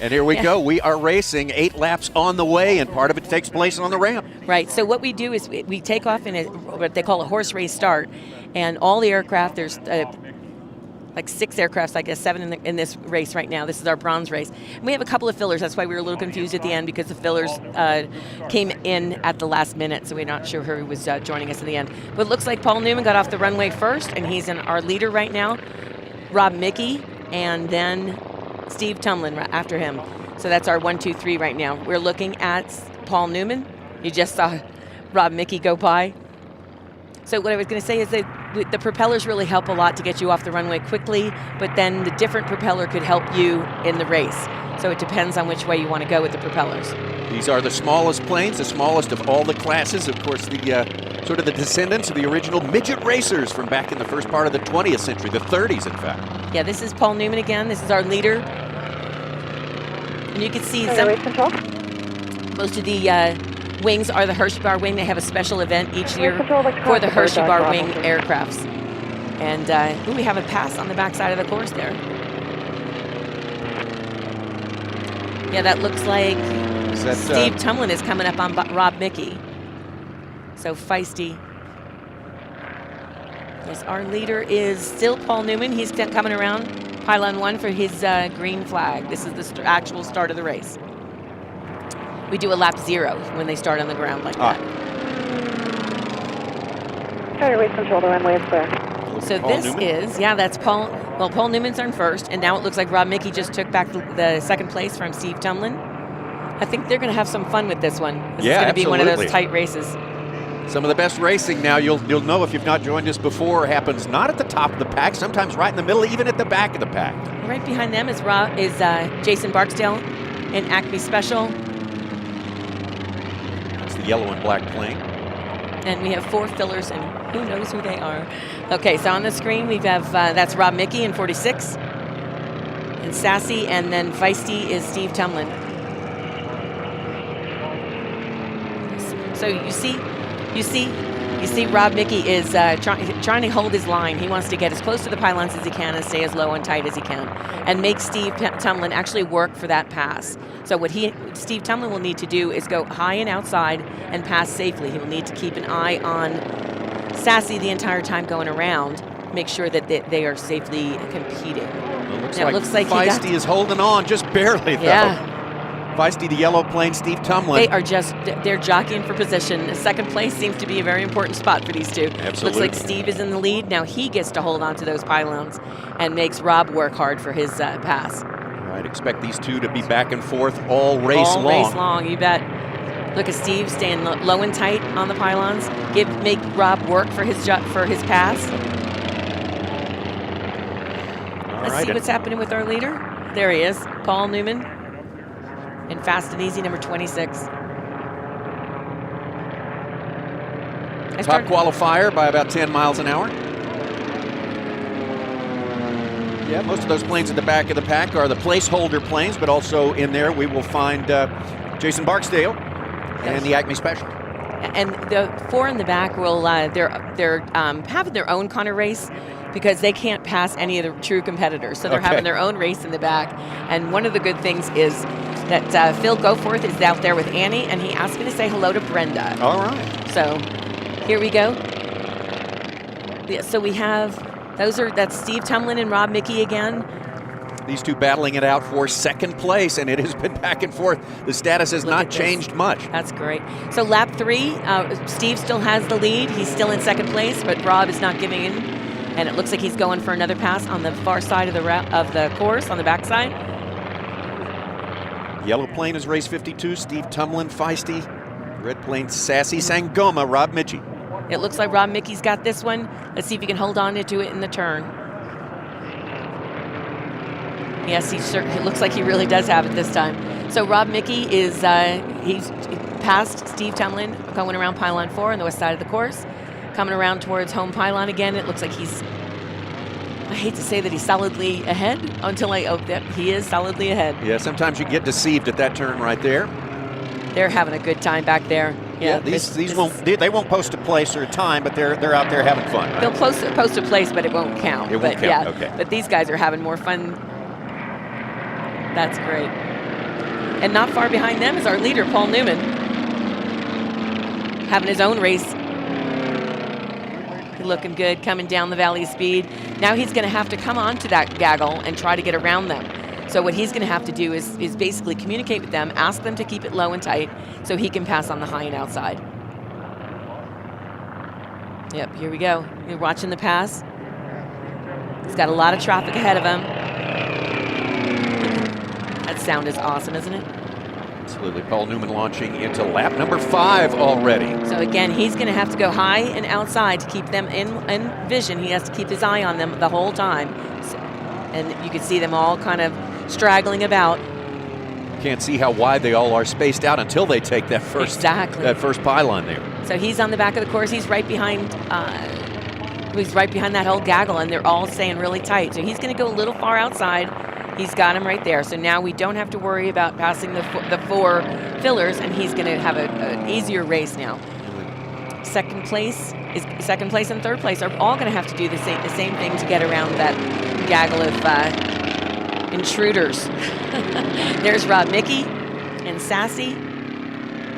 And here we go. We are racing 8 laps on the way, and part of it takes place on the ramp. Right. So what we do is we take off in what they call a horse race start, and all the aircraft, there's like 6 aircrafts, I guess 7 in this race right now. This is our bronze race. And we have a couple of fillers. That's why we were a little confused at the end, because the fillers came in at the last minute, so we're not sure who was joining us in the end. But it looks like Paul Newman got off the runway first, and he's our leader right now. Rob Michie, and then Steve Tumlin after him. So that's our 1, 2, 3 right now. We're looking at Paul Newman. You just saw Rob Michie go by. So what I was going to say is that the propellers really help a lot to get you off the runway quickly, but then the different propeller could help you in the race. So it depends on which way you want to go with the propellers. These are the smallest planes, the smallest of all the classes. Of course, the sort of the descendants of the original midget racers from back in the first part of the 20th century, the 30s, in fact. Yeah, this is Paul Newman again. This is our leader. And you can see most of the wings are the Hersheybar wing. They have a special event each year for the Hersheybar wing aircrafts. And we have a pass on the backside of the course there. Yeah, that looks like Steve Tumlin is coming up on Rob Michie. So Fiesty. Yes, our leader is still Paul Newman. He's coming around pylon 1 for his green flag. This is the actual start of the race. We do a lap 0 when they start on the ground like that. Carrier race control, the runway is clear. So this is, that's Paul. Well, Paul Newman's on first, and now it looks like Rob Michie just took back the second place from Steve Tumlin. I think they're going to have some fun with this one. This is going to be one of those tight races. Some of the best racing now, you'll know if you've not joined us before, happens not at the top of the pack, sometimes right in the middle, even at the back of the pack. Right behind them is Jason Barksdale in ACME Special. That's the yellow and black plane. And we have 4 fillers, and who knows who they are. Okay, so on the screen we have, that's Rob Michie in 46, and Sassy, and then Fiesty is Steve Tumlin. So you see Rob Michie is trying to hold his line. He wants to get as close to the pylons as he can and stay as low and tight as he can, and make Steve Tumlin actually work for that pass. So what Steve Tumlin will need to do is go high and outside and pass safely. He will need to keep an eye on Sassy the entire time going around, make sure that they are safely competing. It looks like Fiesty is holding on just barely, though. Yeah. Fiesty, the yellow plane, Steve Tumlin. They're jockeying for position. Second place seems to be a very important spot for these two. Absolutely. Looks like Steve is in the lead. Now he gets to hold on to those pylons and makes Rob work hard for his pass. I'd expect these two to be back and forth all race long. All race long, you bet. Look at Steve staying low and tight on the pylons. Make Rob work for his pass. Let's see what's happening with our leader. There he is, Paul Newman. And Fast and Easy, number 26. Top qualifier by about 10 miles an hour. Yeah, most of those planes at the back of the pack are the placeholder planes, but also in there we will find Jason Barksdale and the ACME Special. And the 4 in the back will they're having their own kind of race, because they can't pass any of the true competitors. So they're having their own race in the back. And one of the good things is that Phil Goforth is out there with Annie, and he asked me to say hello to Brenda. All right. So here we go. Yeah, so we have, that's Steve Tumlin and Rob Michie again. These two battling it out for second place, and it has been back and forth. The status has not changed much. That's great. So lap 3, Steve still has the lead. He's still in second place, but Rob is not giving in. And it looks like he's going for another pass on the far side of the course, on the backside. Yellow plane is race 52, Steve Tumlin, Fiesty. Red plane, Sassy, Sangoma, Rob Michie. It looks like Rob Michie's got this one. Let's see if he can hold on to it in the turn. Yes, it looks like he really does have it this time. So Rob Michie is, he's past Steve Tumlin, going around pylon 4 on the west side of the course. Coming around towards home pylon again. It looks like I hate to say that he's solidly ahead he is solidly ahead. Yeah, sometimes you get deceived at that turn right there. They're having a good time back there. Yeah, these won't post a place or a time, but they're out there having fun. Right? They'll post a place, but it won't count. It won't count, okay. But these guys are having more fun. That's great. And not far behind them is our leader, Paul Newman, having his own race. Looking good, coming down the valley speed. Now he's going to have to come onto that gaggle and try to get around them. So what he's going to have to do is basically communicate with them, ask them to keep it low and tight so he can pass on the high and outside. Yep, here we go. You're watching the pass. He's got a lot of traffic ahead of him. That sound is awesome, isn't it? Absolutely. Paul Newman launching into lap number 5 already. So again, he's going to have to go high and outside to keep them in vision. He has to keep his eye on them the whole time. And you can see them all kind of straggling about. Can't see how wide they all are spaced out until they take that first pylon there. So he's on the back of the course. He's right behind that whole gaggle, and they're all staying really tight. So he's going to go a little far outside. He's got him right there. So now we don't have to worry about passing the 4 fillers, and he's going to have an easier race now. Second place and third place are all going to have to do the same thing to get around that gaggle of intruders. There's Rob Michie and Sassy.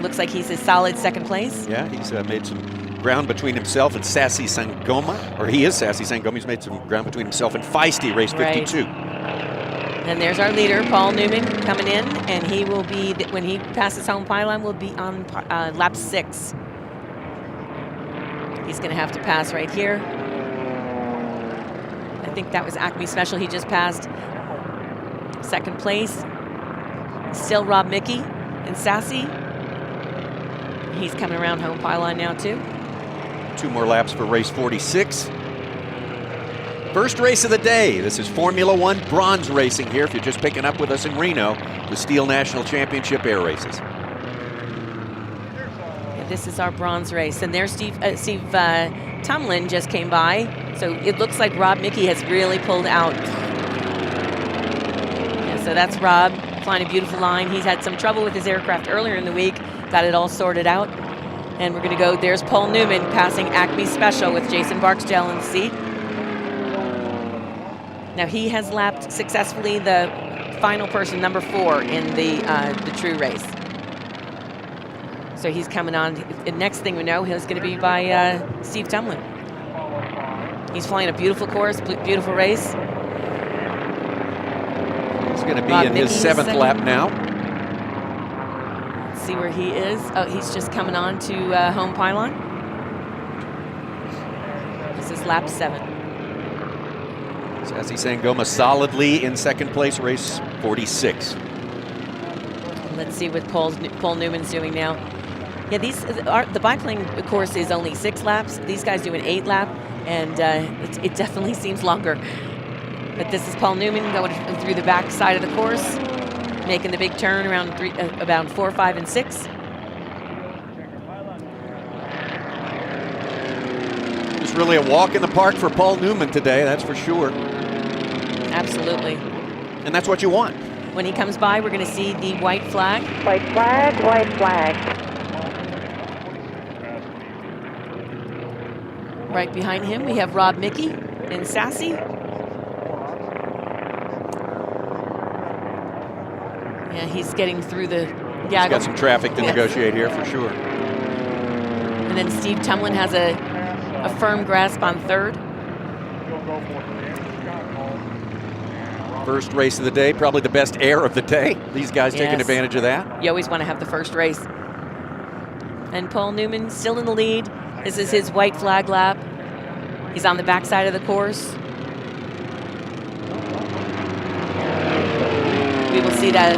Looks like he's a solid second place. Yeah, he's made some ground between himself and Sassy Sangoma, or he is Sassy Sangoma. He's made some ground between himself and Fiesty, race 52. And there's our leader, Paul Newman, coming in, and he will be, when he passes home pylon, will be on lap 6. He's going to have to pass right here. I think that was ACME Special he just passed. Second place, still Rob Michie and Sassy. He's coming around home pylon now too. 2 more laps for race 46. First race of the day. This is Formula One bronze racing here, if you're just picking up with us in Reno, the STIHL National Championship Air Races. Yeah, this is our bronze race. And there's Steve Tumlin just came by. So it looks like Rob Michie has really pulled out. Yeah, so that's Rob flying a beautiful line. He's had some trouble with his aircraft earlier in the week. Got it all sorted out. And we're going to go, there's Paul Newman passing ACME Special with Jason Barksdale in the seat. Now he has lapped successfully the final person, number 4, in the true race. So he's coming on. The next thing we know, he's going to be by Steve Tumlin. He's flying a beautiful course, beautiful race. He's going to be in his 7th lap now. Let's see where he is. Oh, he's just coming on to home pylon. This is lap 7. Sassy Sangoma solidly in second place, race 46. Let's see what Paul Newman's doing now. Yeah, the biplane course is only 6 laps. These guys do an 8 lap, and it definitely seems longer. But this is Paul Newman going through the back side of the course, making the big turn around about 4, 5, and 6. It's really a walk in the park for Paul Newman today, that's for sure. Absolutely. And that's what you want. When he comes by, we're going to see the white flag. White flag, white flag. Right behind him, we have Rob Michie and Sassy. Yeah, he's getting through the gaggle. He's got some traffic to negotiate here for sure. And then Steve Tumlin has a firm grasp on 3rd. First race of the day, probably the best air of the day. These guys taking advantage of that. You always want to have the first race. And Paul Newman still in the lead. This is his white flag lap. He's on the backside of the course. We will see that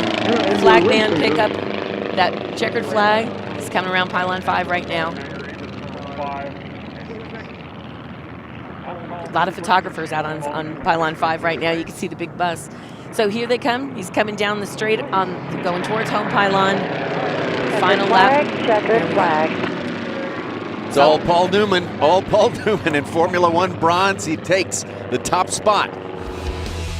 flag man pick up that checkered flag. He's coming around pylon 5 right now. A lot of photographers out on pylon 5 right now. You can see the big bus. So here they come. He's coming down the straight, going towards home pylon. Final lap. Checkered flag. It's all Paul Newman in Formula One bronze. He takes the top spot.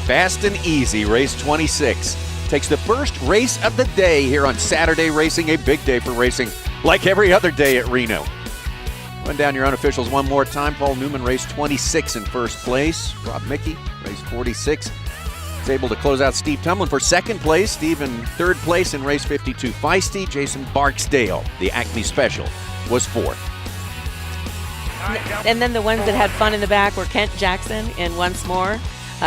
Fast and easy, race 26. Takes the first race of the day here on Saturday Racing, a big day for racing, like every other day at Reno. Run down your unofficials one more time. Paul Newman, race 26 in first place. Rob Michie, race 46. was able to close out Steve Tumlin for second place. Steve in third place in race 52. Fiesty, Jason Barksdale, the ACME Special, was fourth. And then the ones that had fun in the back were Kent Jackson and Once More,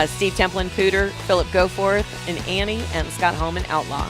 Steve Templin Pooter, Philip Goforth and Annie, and Scott Holman Outlaw.